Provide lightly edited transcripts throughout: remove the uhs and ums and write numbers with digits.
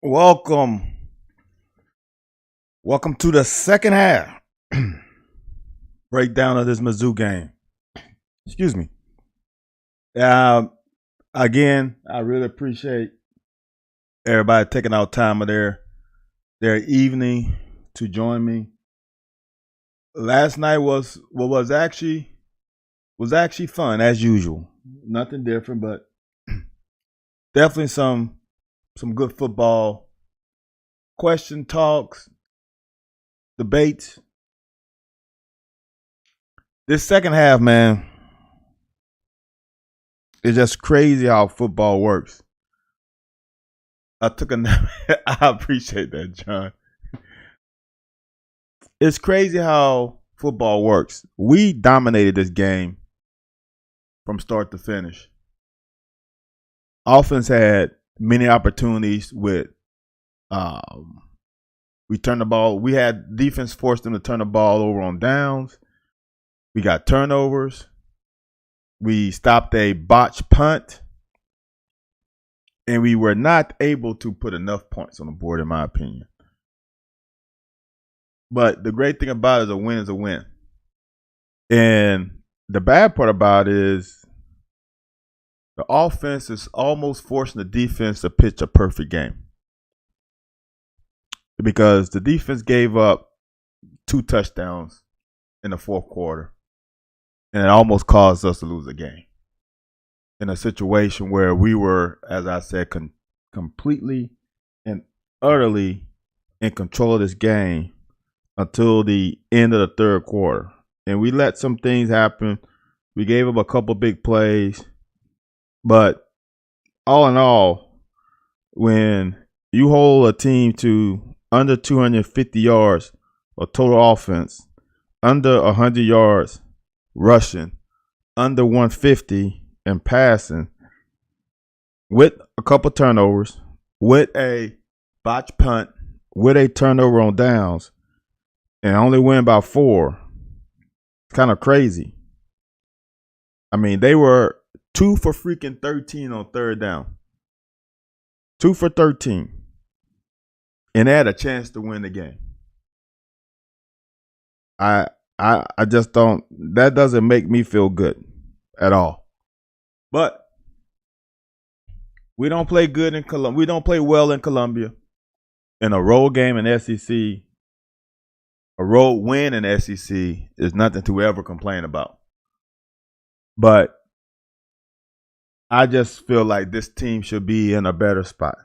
Welcome. Welcome to the second half breakdown of this Mizzou game. Excuse me. Again, I really appreciate everybody taking out time of their evening to join me. Last night was actually fun as usual. Nothing different, but definitely some good football, question talks, debates. This second half, man, it's just crazy how football works. I took a nap. I appreciate that, John. It's crazy how football works. We dominated this game from start to finish. Offense had many opportunities with we turned the ball. We had defense forced them to turn the ball over on downs. We got turnovers. We stopped a botched punt. And we were not able to put enough points on the board, in my opinion. But the great thing about it is a win is a win. And the bad part about it is the offense is almost forcing the defense to pitch a perfect game. Because the defense gave up 2 touchdowns in the fourth quarter. And it almost caused us to lose the game. In a situation where we were, as I said, completely and utterly in control of this game until the end of the third quarter. And we let some things happen. We gave up a couple big plays. But all in all, when you hold a team to under 250 yards of total offense, under 100 yards rushing, under 150 and passing, with a couple turnovers, with a botched punt, with a turnover on downs, and only win by 4, it's kind of crazy. I mean, they were 2 for freaking 13 on third down. 2 for 13. And they had a chance to win the game. I just don't, that doesn't make me feel good at all. But we don't play good in Columbia. We don't play well in Columbia. In a road game in SEC, a road win in SEC is nothing to ever complain about. But I just feel like this team should be in a better spot.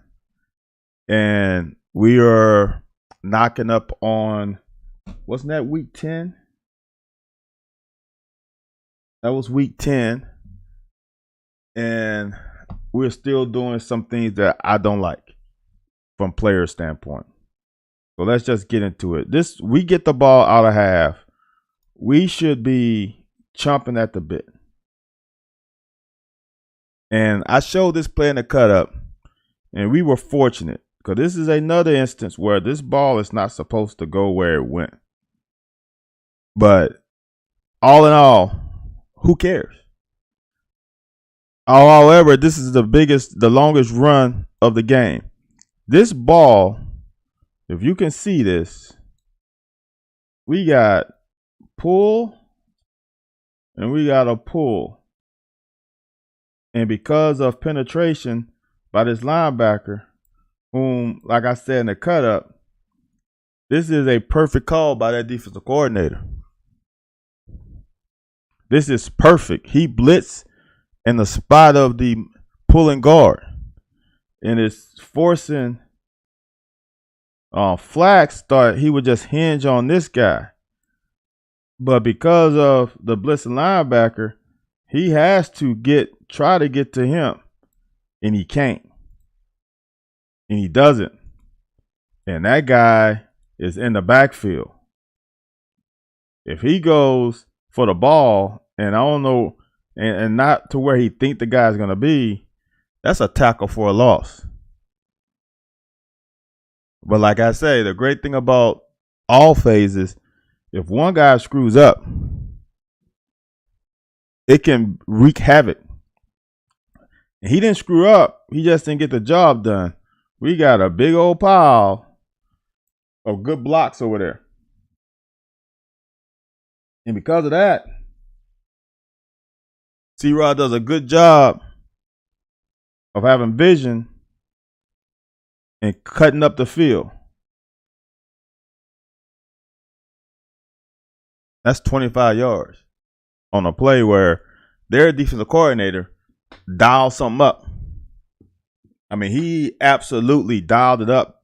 And we are knocking up on, wasn't that week 10? That was week 10. And we're still doing some things that I don't like from player standpoint. So let's just get into it. We get the ball out of half. We should be chomping at the bit. And I showed this play in the cut up, and we were fortunate because this is another instance where this ball is not supposed to go where it went. But all in all, who cares? However, this is the longest run of the game. This ball, if you can see this, we got pull and we got a pull. And because of penetration by this linebacker, whom, like I said in the cut up, this is a perfect call by that defensive coordinator. This is perfect. He blitzed in the spot of the pulling guard. And it's forcing Flax thought he would just hinge on this guy. But because of the blitzing linebacker, he has to try to get to him. And he can't. And he doesn't. And that guy is in the backfield. If he goes for the ball, and I don't know, and not to where he think the guy's going to be, that's a tackle for a loss. But like I say, the great thing about all phases, if one guy screws up, it can wreak havoc. And he didn't screw up. He just didn't get the job done. We got a big old pile of good blocks over there. And because of that, C-Rod does a good job of having vision and cutting up the field. That's 25 yards on a play where their defensive coordinator dialed something up. I mean, he absolutely dialed it up.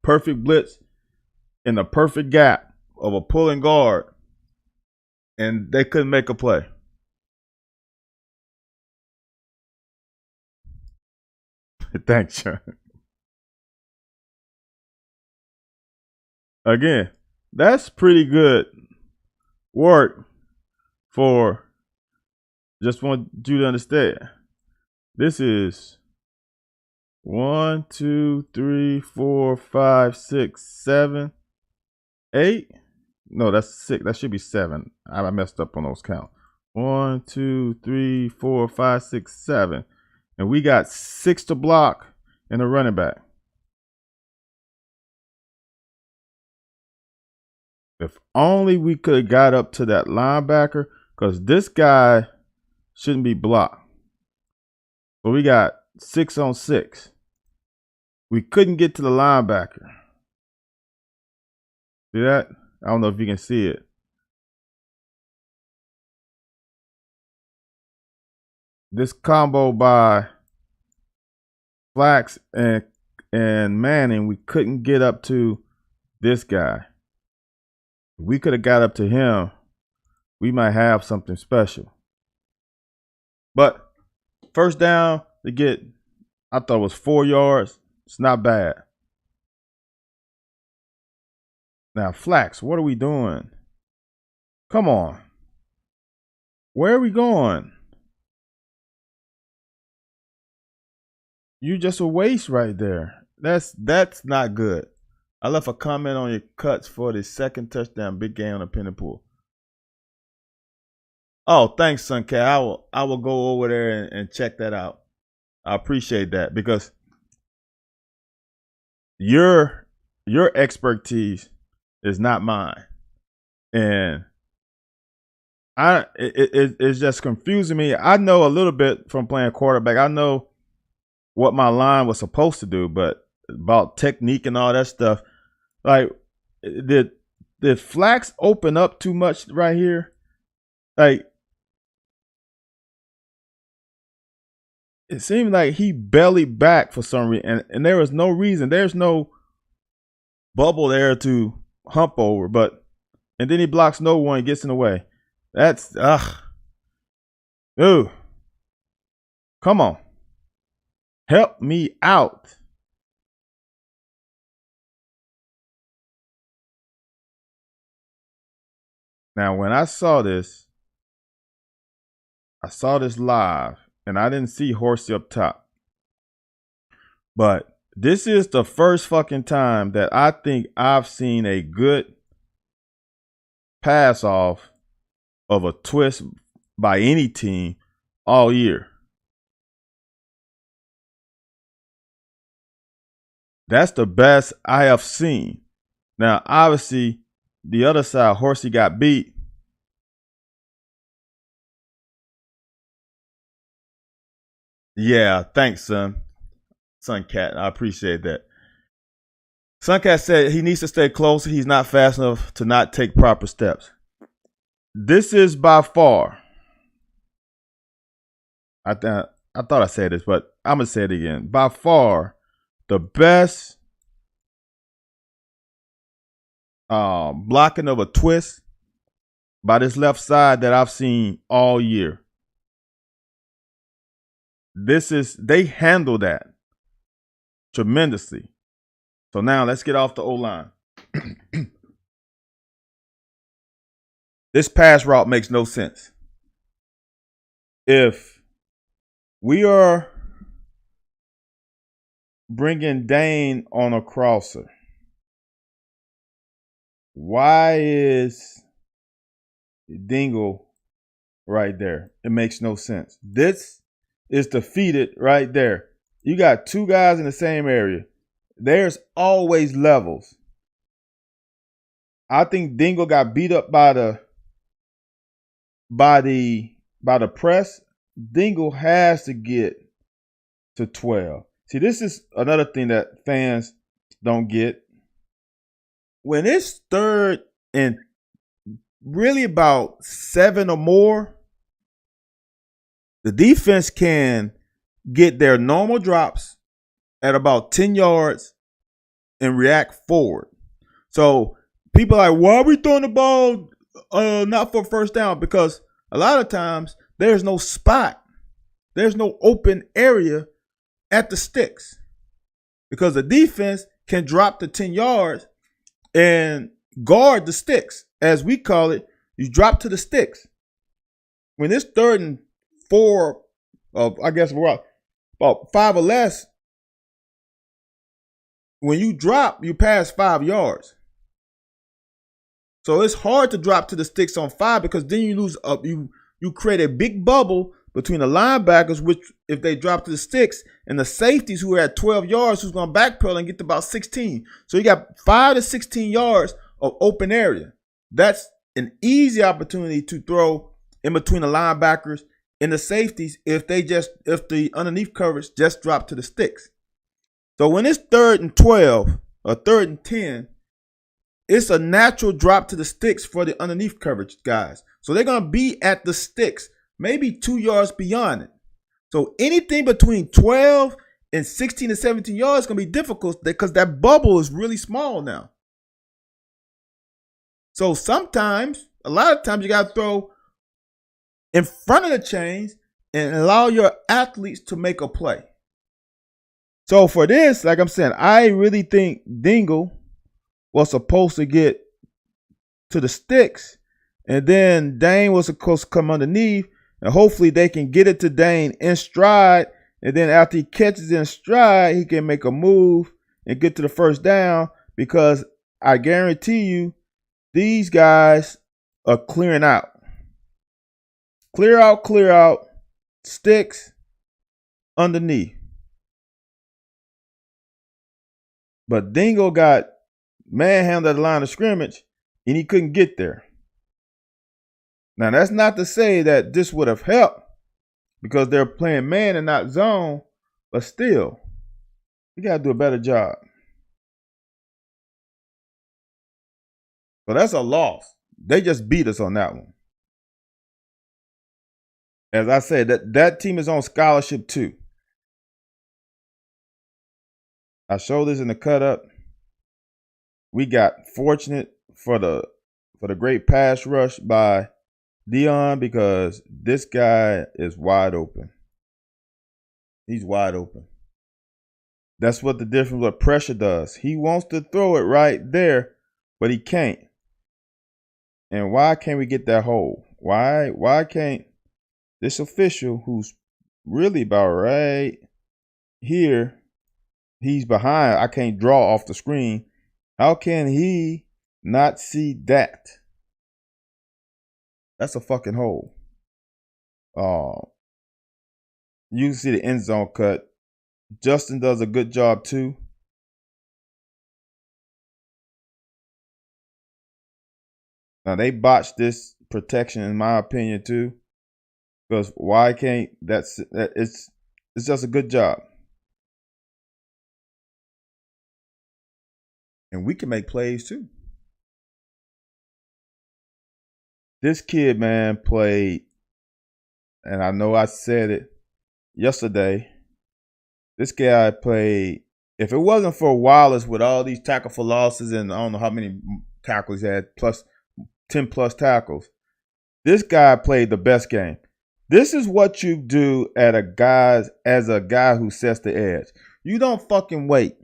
Perfect blitz in the perfect gap of a pulling guard, and they couldn't make a play. Thanks, Sean. Again, that's pretty good work for, just want you to understand. This is 1, 2, 3, 4, 5, 6, 7, 8. No, that's 6. That should be 7. I messed up on those counts. 1, 2, 3, 4, 5, 6, 7. And we got 6 to block and a running back. If only we could have got up to that linebacker, because this guy shouldn't be blocked. So we got 6 on 6. We couldn't get to the linebacker. See that? I don't know if you can see it. This combo by Flax and Manning, we couldn't get up to this guy. If we could have got up to him, we might have something special. But first down to get, I thought it was 4 yards. It's not bad. Now, Flax, what are we doing? Come on. Where are we going? You just a waste right there. That's not good. I left a comment on your cuts for the second touchdown, big game on the pin and pull. Oh, thanks, Suncat. I will go over there and check that out. I appreciate that, because your expertise is not mine, and it's just confusing me. I know a little bit from playing quarterback. I know what my line was supposed to do, but about technique and all that stuff, like, did Flax open up too much right here? Like, it seemed like he bellied back for some reason, and there was no reason. There's no bubble there to hump over, and then he blocks no one, gets in the way. That's Ooh. Come on. Help me out. Now, when I saw this live, and I didn't see Horsey up top. But This is the first fucking time that I think I've seen a good pass off of a twist by any team all year. That's the best I have seen. Now, obviously, the other side, Horsey got beat. Yeah, thanks, son. Suncat, I appreciate that. Suncat said he needs to stay close. He's not fast enough to not take proper steps. This is by far, I thought I said this, but I'm going to say it again. By far, the best blocking of a twist by this left side that I've seen all year. They handle that tremendously. So now let's get off the O-line. This pass route makes no sense. If we are bringing Dane on a crosser, why is Dingle right there? It makes no sense. This is defeated right there. You got two guys in the same area. There's always levels. I think Dingle got beat up by the press. Dingle has to get to 12. See, this is another thing that fans don't get. When it's third and really about 7 or more, the defense can get their normal drops at about 10 yards and react forward. So people are like, why are we throwing the ball not for first down? Because a lot of times there's no spot. There's no open area at the sticks. Because the defense can drop to 10 yards and guard the sticks. As we call it, you drop to the sticks. When it's 3rd and 4, I guess we're about 5 or less, when you drop, you pass 5 yards. So it's hard to drop to the sticks on 5 because then you lose up. You create a big bubble between the linebackers, which if they drop to the sticks, and the safeties who are at 12 yards, who's going to backpedal and get to about 16. So you got 5 to 16 yards of open area. That's an easy opportunity to throw in between the linebackers and the safeties if the underneath coverage just drop to the sticks. So when it's 3rd and 12 or 3rd and 10, it's a natural drop to the sticks for the underneath coverage guys. So they're going to be at the sticks, maybe 2 yards beyond it. So anything between 12 and 16 to 17 yards is going to be difficult because that bubble is really small now. So a lot of times you got to throw in front of the chains and allow your athletes to make a play. So for this, like I'm saying, I really think Dingle was supposed to get to the sticks, and then Dane was supposed to come underneath, and hopefully they can get it to Dane in stride, and then after he catches in stride, he can make a move and get to the first down, because I guarantee you these guys are clearing out. Clear out, sticks underneath. But Dingle got manhandled at the line of scrimmage, and he couldn't get there. Now, that's not to say that this would have helped because they're playing man and not zone, but still, we got to do a better job. So that's a loss. They just beat us on that one. As I said, that team is on scholarship too. I showed this in the cut up. We got fortunate for the great pass rush by Dion because this guy is wide open. He's wide open. That's what the difference with pressure does. He wants to throw it right there, but he can't. And why can't we get that hole? Why can't this official, who's really about right here, he's behind. I can't draw off the screen. How can he not see that? That's a fucking hole. You can see the end zone cut. Justin does a good job too. Now they botched this protection in my opinion too. Because why can't it's just a good job. And we can make plays too. This kid, man, played, and I know I said it yesterday. This guy played, if it wasn't for Wallace with all these tackle for losses and I don't know how many tackles he had, plus 10 plus tackles, this guy played the best game. This is what you do as a guy who sets the edge. You don't fucking wait.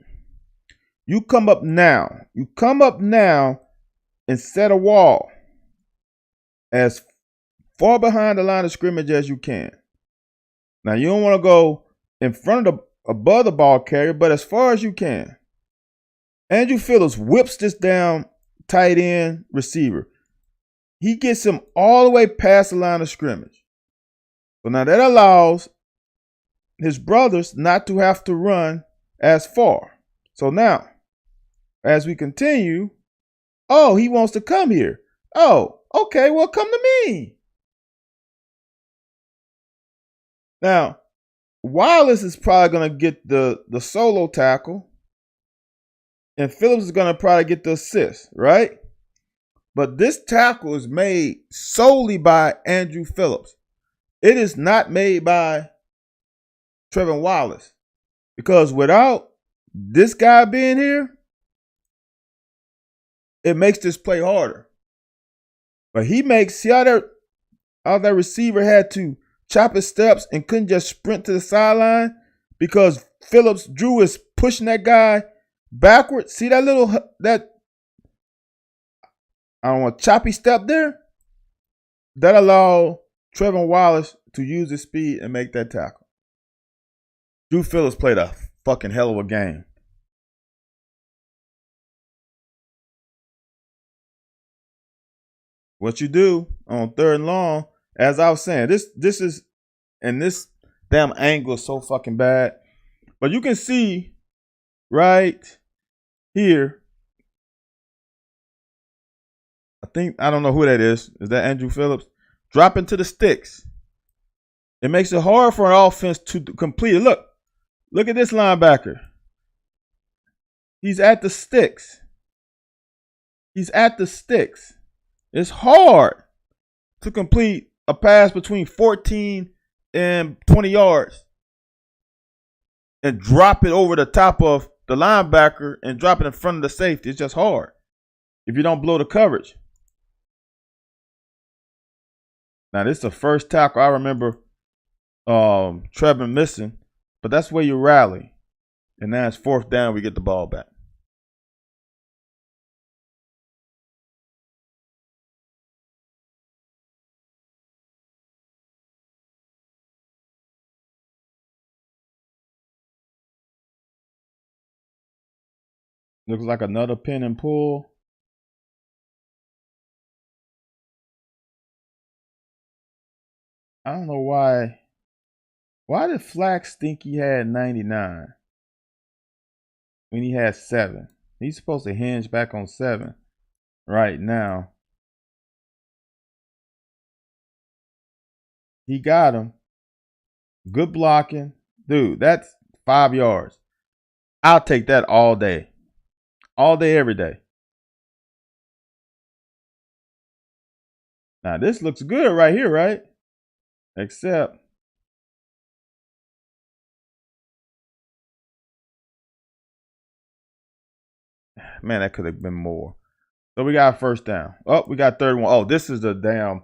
You come up now. You come up now and set a wall as far behind the line of scrimmage as you can. Now, you don't want to go in front of above the ball carrier, but as far as you can. Andrew Phillips whips this down tight end receiver. He gets him all the way past the line of scrimmage. So now that allows his brothers not to have to run as far. So now, as we continue, oh, he wants to come here. Oh, okay, well, come to me. Now, Wallace is probably going to get the solo tackle, and Phillips is going to probably get the assist, right? But this tackle is made solely by Andrew Phillips. It is not made by Trevin Wallace. Because without this guy being here, it makes this play harder. But see how that receiver had to chop his steps and couldn't just sprint to the sideline because Drew is pushing that guy backward. See that I don't want choppy step there? That allowed Trevin Wallace to use his speed and make that tackle. Drew Phillips played a fucking hell of a game. What you do on 3rd and long, as I was saying, this is, and this damn angle is so fucking bad. But you can see right here, I don't know who that is. Is that Andrew Phillips? Dropping to the sticks. It makes it hard for an offense to complete it. Look at this linebacker. He's at the sticks. It's hard to complete a pass between 14 and 20 yards and drop it over the top of the linebacker and drop it in front of the safety. It's just hard if you don't blow the coverage. Now, this is the first tackle I remember Trevin missing, but that's where you rally. And now it's 4th down, we get the ball back. Looks like another pin and pull. I don't know why. Why did Flax think he had 99 when he had 7? He's supposed to hinge back on 7 right now. He got him. Good blocking. Dude, that's 5 yards. I'll take that all day. All day, every day. Now, this looks good right here, right? Except, man, that could have been more. So we got 1st down. Oh, we got 3rd one. Oh, this is the damn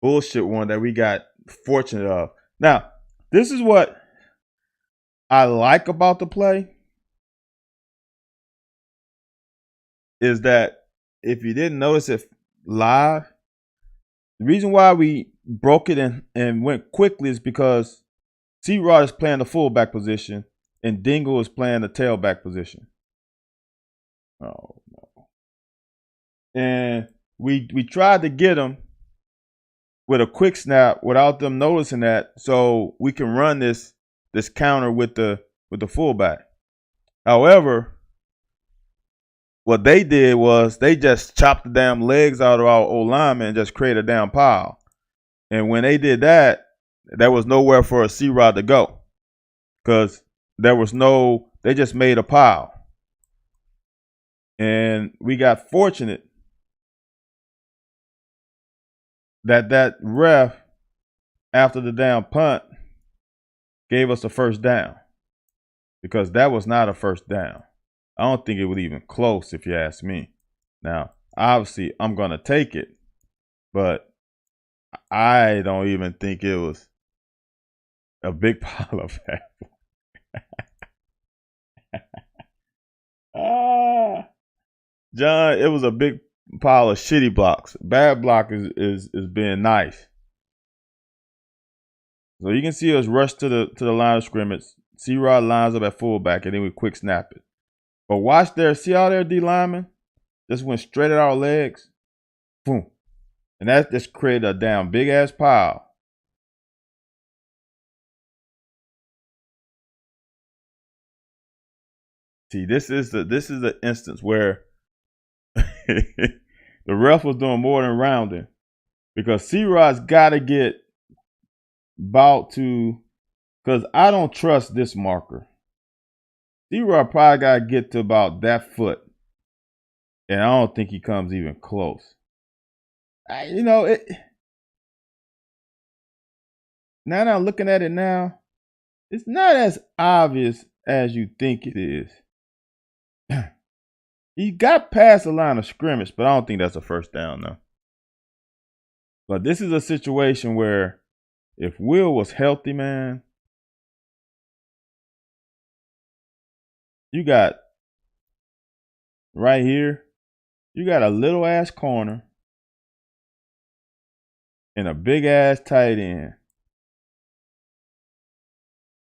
bullshit one that we got fortunate of. Now, this is what I like about the play. Is that if you didn't notice it live, the reason why we broke it and went quickly is because C-Rod is playing the fullback position and Dingle is playing the tailback position. Oh no! And we tried to get him with a quick snap without them noticing that, so we can run this counter with the fullback. However, what they did was they just chopped the damn legs out of our old lineman and just created a damn pile. And when they did that, there was nowhere for a C-Rod to go because they just made a pile. And we got fortunate that ref, after the damn punt, gave us a first down because that was not a first down. I don't think it was even close if you ask me. Now, obviously, I'm going to take it, but I don't even think it was a big pile of apples. John, it was a big pile of shitty blocks. Bad block is being nice. So you can see us rush to the line of scrimmage. C-Rod lines up at fullback, and then we quick snap it. But watch there. See all their D linemen? Just went straight at our legs. Boom. And that just created a damn big ass pile. See, this is the instance where the ref was doing more than rounding, because C-Rod's got to get about to, because I don't trust this marker. C-Rod probably got to get to about that foot, and I don't think he comes even close. Now that I'm looking at it now, it's not as obvious as you think it is. He got past the line of scrimmage, but I don't think that's a first down, though. But this is a situation where if Will was healthy, man, you got right here, you got a little ass corner and a big ass tight end.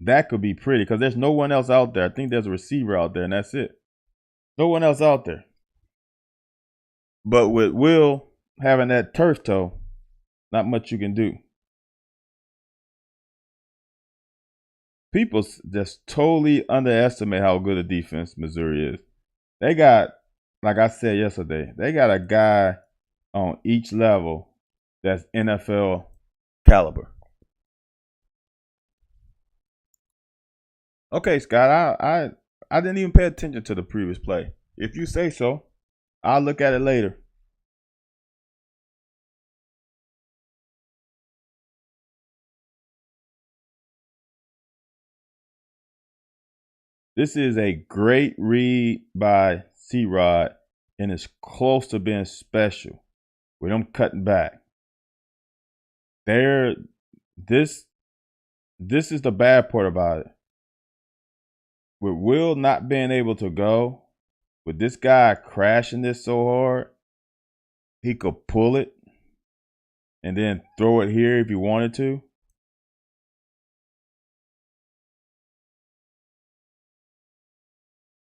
That could be pretty because there's no one else out there. I think there's a receiver out there, and that's it. No one else out there. But with Will having that turf toe, not much you can do. People just totally underestimate how good a defense Missouri is. They got, like I said yesterday, they got a guy on each level that's NFL caliber. Okay, Scott, I didn't even pay attention to the previous play. If you say so, I'll look at it later. This is a great read by C-Rod, and it's close to being special with him cutting back. This is the bad part about it. With Will not being able to go, with this guy crashing this so hard, he could pull it and then throw it here if he wanted to.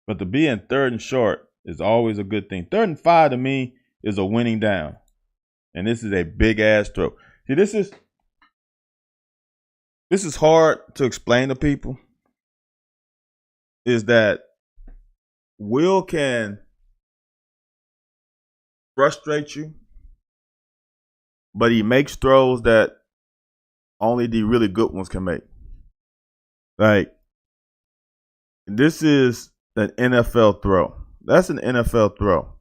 But to be in third and short is always a good thing. 3rd and 5 to me is a winning down. And this is a big ass throw. See, this is hard to explain to people. Is that Will can frustrate you, but he makes throws that only the really good ones can make. Like, this is an NFL throw. That's an NFL throw.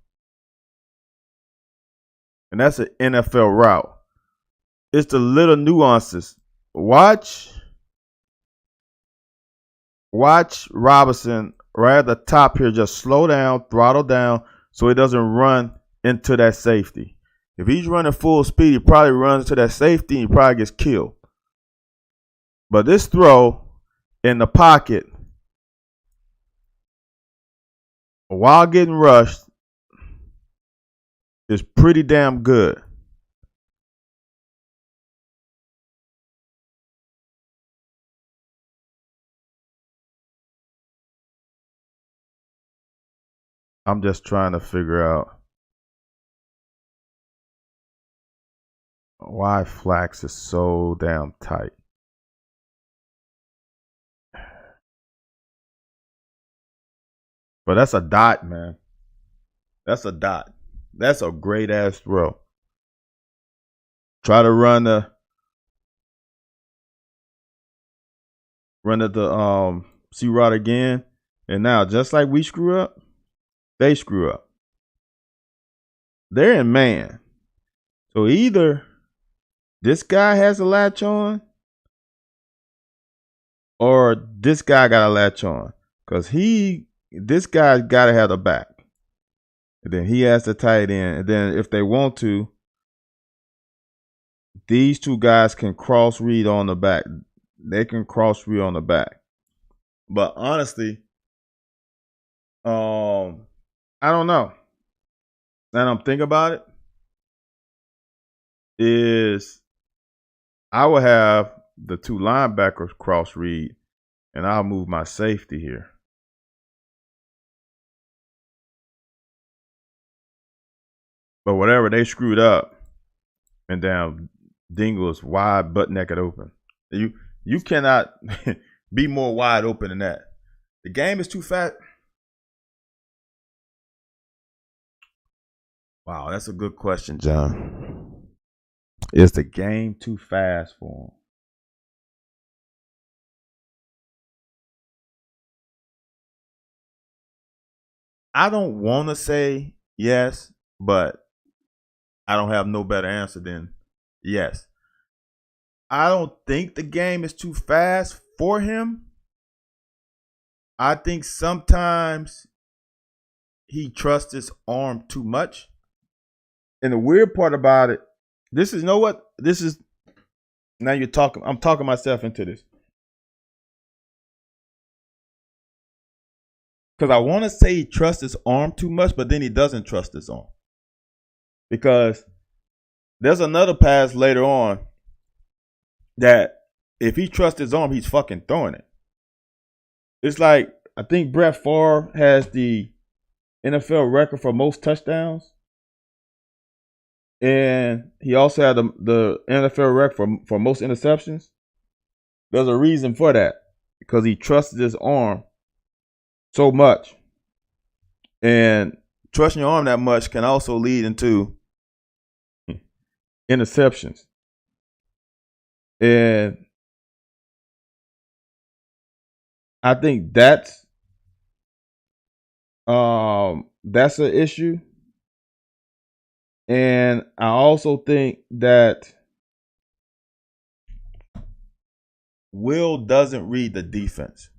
And that's an NFL route. It's the little nuances. Watch Robinson right at the top here just slow down, throttle down, so he doesn't run into that safety. If he's running full speed, he probably runs to that safety and he probably gets killed. But this throw in the pocket, while getting rushed, is pretty damn good. I'm just trying to figure out why Flax is so damn tight. But that's a dot, man. That's a dot. That's a great ass throw. Try to run the C-Rod again. And now, just like we screw up, they screw up. They're in man. So either this guy has a latch on or this guy got a latch on. Because this guy's got to have the back. And then he has the tight end. And then if they want to, these two guys can cross read on the back. They can cross read on the back. But honestly, I don't know. And I'm thinking about it. Is I will have the two linebackers cross read, and I'll move my safety here. But whatever, they screwed up, and damn, Dingle is wide, butt naked open. You cannot be more wide open than that. The game is too fast. Wow, that's a good question, John. Is the game too fast for him? I don't want to say yes, but I don't have no better answer than yes. I don't think the game is too fast for him. I think sometimes he trusts his arm too much. And the weird part about it, this is, you know what? This is, now you're talking, I'm talking myself into this. Because I want to say he trusts his arm too much, but then he doesn't trust his arm. Because there's another pass later on that if he trusts his arm, he's fucking throwing it. It's like, I think Brett Favre has the NFL record for most touchdowns. And he also had the NFL record for most interceptions. There's a reason for that. Because he trusted his arm so much. And trusting your arm that much can also lead into interceptions. And I think that's an issue. And I also think that Will doesn't read the defense.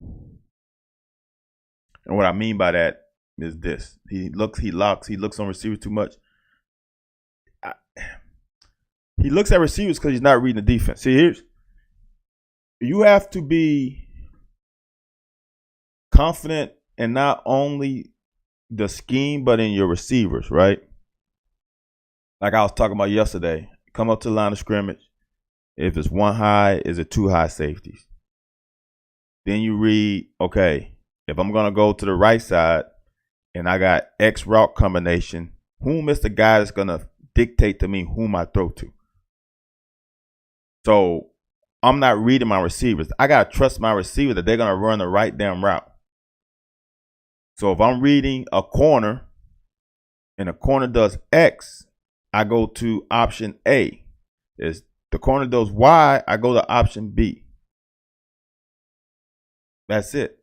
And what I mean by that is this. He looks on receivers too much. He looks at receivers because he's not reading the defense. See, you have to be confident in not only the scheme, but in your receivers, right? Like I was talking about yesterday. Come up to the line of scrimmage. If it's one high, is it two high safeties? Then you read, okay, if I'm going to go to the right side and I got X route combination, whom is the guy that's going to dictate to me whom I throw to? So I'm not reading my receivers. I got to trust my receiver that they're going to run the right damn route. So if I'm reading a corner and a corner does X, I go to option A. If the corner does Y, I go to option B. That's it.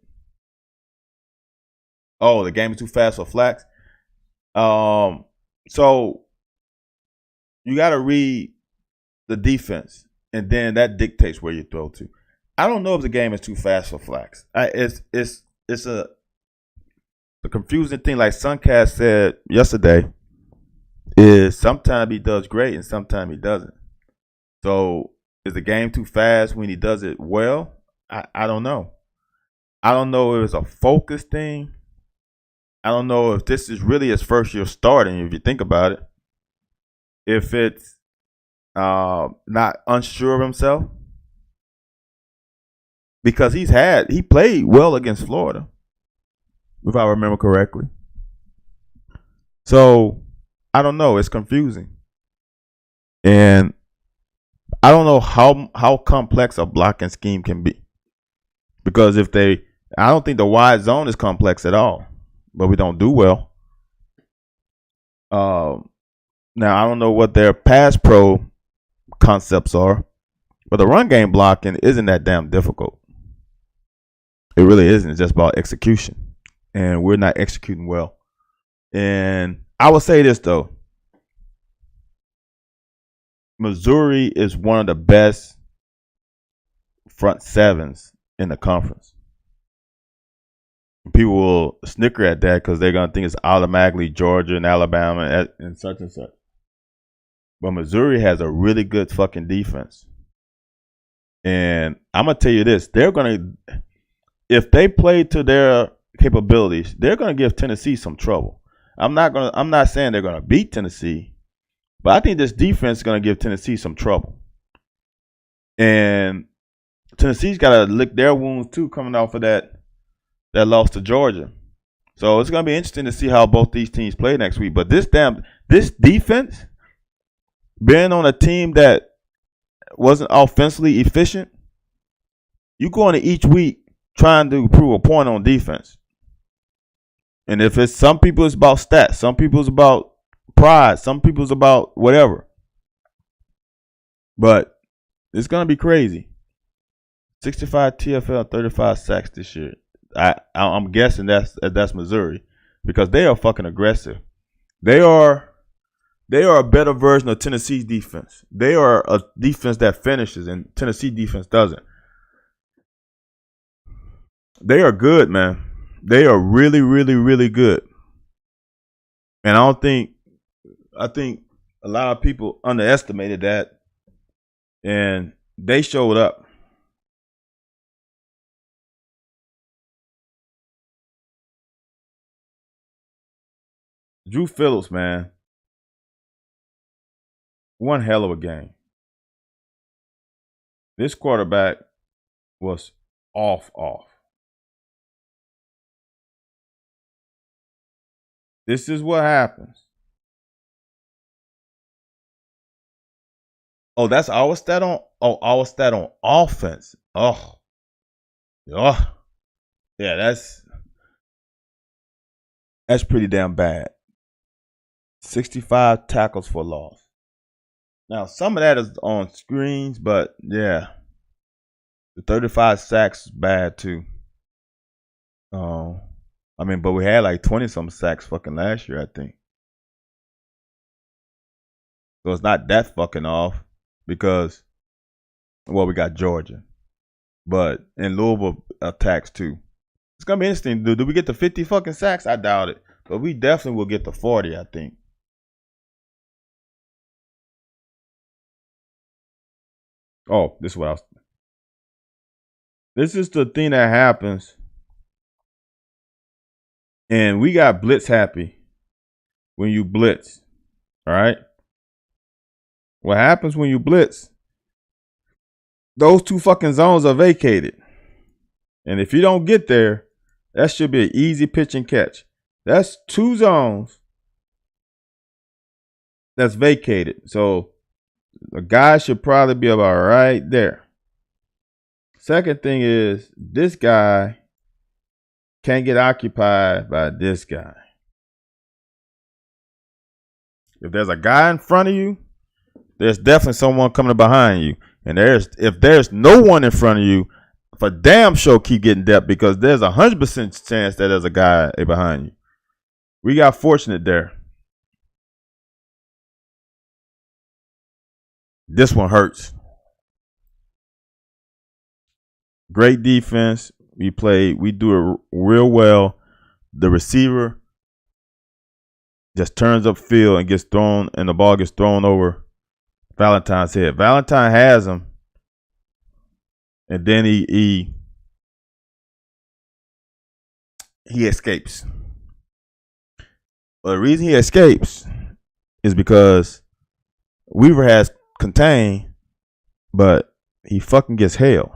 Oh, the game is too fast for Flax. So you got to read the defense, and then that dictates where you throw to. I don't know if the game is too fast for Flax. It's a the confusing thing, like Suncast said yesterday, is sometimes he does great and sometimes he doesn't. So is the game too fast when he does it well? I don't know. I don't know if it's a focus thing. I don't know if this is really his first year starting, if you think about it. If it's not unsure of himself. Because he played well against Florida. if I remember correctly. So I don't know. It's confusing, and I don't know how complex a blocking scheme can be. Because I don't think the wide zone is complex at all, but we don't do well. Now I don't know what their pass pro concepts are, but the run game blocking isn't that damn difficult. It really isn't. It's just about execution, and we're not executing well. And I will say this though: Missouri is one of the best front sevens in the conference. People will snicker at that because they're going to think it's automatically Georgia and Alabama and such and such. But Missouri has a really good fucking defense. And I'm going to tell you this. They're going to, if they play to their capabilities, they're going to give Tennessee some trouble. I'm not saying they're going to beat Tennessee, but I think this defense is going to give Tennessee some trouble. And Tennessee's got to lick their wounds too coming off of that loss to Georgia. So it's going to be interesting to see how both these teams play next week. But this defense, being on a team that wasn't offensively efficient, you go into each week trying to prove a point on defense. And if it's some people, it's about stats. Some people, it's about pride. Some people, it's about whatever. But it's going to be crazy. 65 TFL, 35 sacks this year. I'm guessing that's Missouri because they are fucking aggressive. They are a better version of Tennessee's defense. They are a defense that finishes, and Tennessee defense doesn't. They are good, man. They are really, really, really good. And I think a lot of people underestimated that, and they showed up. Drew Phillips, man, one hell of a game. This quarterback was off. This is what happens. Oh, that's our stat on. Oh, our stat on offense. Oh, yeah, that's pretty damn bad. 65 tackles for loss. Now, some of that is on screens, but yeah, the 35 sacks is bad too. But we had like 20-some sacks fucking last year, I think. So it's not that fucking off because, well, we got Georgia. But in Louisville attacks too. It's going to be interesting. Do we get to 50 fucking sacks? I doubt it. But we definitely will get to 40, I think. Oh, this is the thing that happens. And we got blitz happy when you blitz. All right? What happens when you blitz? Those two fucking zones are vacated. And if you don't get there, that should be an easy pitch and catch. That's two zones that's vacated. So the guy should probably be about right there. Second thing is this guy can't get occupied by this guy. If there's a guy in front of you, there's definitely someone coming behind you. And if there's no one in front of you, for damn sure keep getting depth because there's 100% chance that there's a guy behind you. We got fortunate there. This one hurts. Great defense. We do it real well. The receiver just turns up field and gets thrown, and the ball gets thrown over Valentine's head. Valentine has him, and then he escapes. Well, the reason he escapes is because Weaver has contained, but he fucking gets held.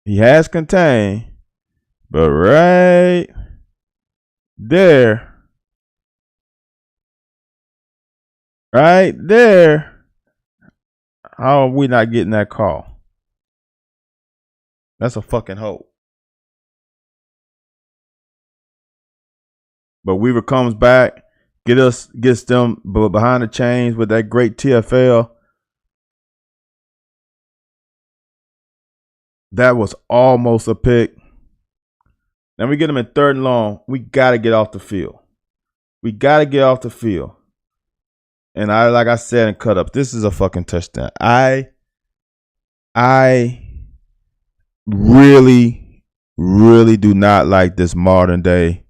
He has contained, but right there, how are we not getting that call? That's a fucking hope. But Weaver comes back, gets them behind the chains with that great TFL. That was almost a pick. Then we get them in 3rd and long. We got to get off the field. And like I said in cut up, this is a fucking touchdown. I really, really do not like this modern day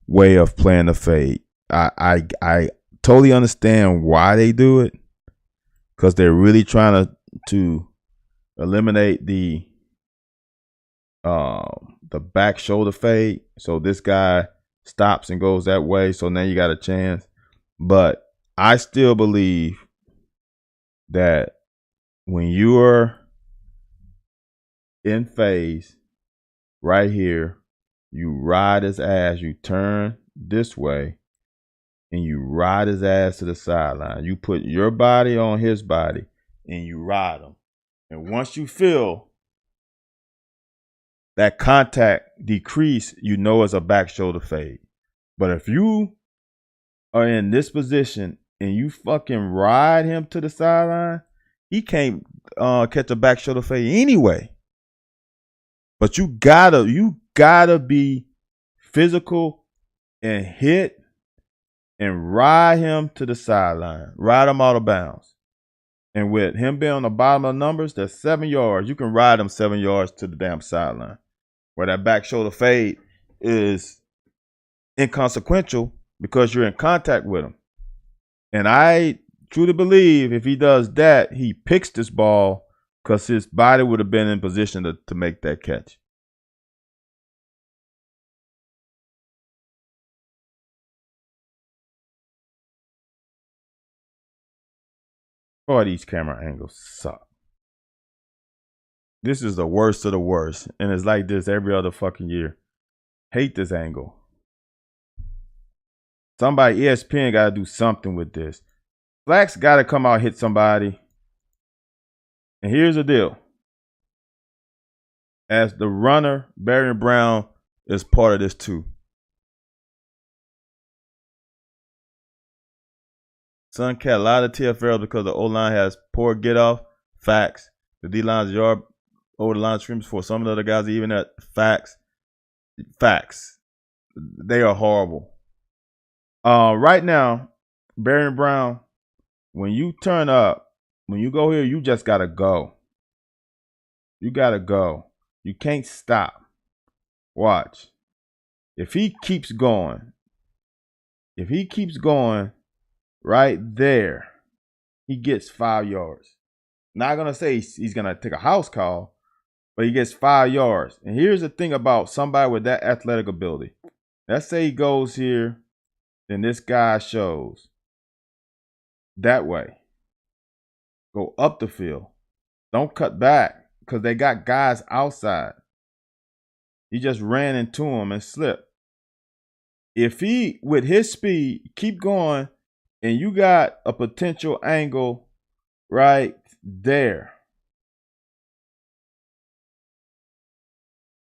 way of playing the fade. I totally understand why they do it, because they're really trying to eliminate the back shoulder fade. So this guy stops and goes that way. So now you got a chance. But I still believe that when you are in phase right here, you ride his ass, you turn this way, and you ride his ass to the sideline. You put your body on his body, and you ride him. And once you feel that contact decrease, you know it's a back shoulder fade. But if you are in this position and you fucking ride him to the sideline, he can't catch a back shoulder fade anyway. But you gotta be physical and hit and ride him to the sideline, ride him out of bounds. And with him being on the bottom of the numbers, that's 7 yards. You can ride him 7 yards to the damn sideline. Where that back shoulder fade is inconsequential because you're in contact with him. And I truly believe if he does that, he picks this ball because his body would have been in position to make that catch. Boy, these camera angles suck. This is the worst of the worst. And it's like this every other fucking year. Hate this angle. Somebody, ESPN, got to do something with this. Flax got to come out, hit somebody. And here's the deal. As the runner, Barry Brown is part of this too. Son cat a lot of TFL because the O-line has poor get off. Facts. The D-line's yard over the line of scrimmage for some of the other guys, even at facts. They are horrible. Right now, Barry Brown, when you turn up, when you go here, you just gotta go. You gotta go. You can't stop. Watch. If he keeps going right there, he gets 5 yards. Not gonna say he's gonna take a house call, but he gets 5 yards. And here's the thing about somebody with that athletic ability. Let's say he goes here, then this guy shows that way. Go up the field. Don't cut back because they got guys outside. He just ran into him and slipped. If he, with his speed, keep going, and you got a potential angle right there.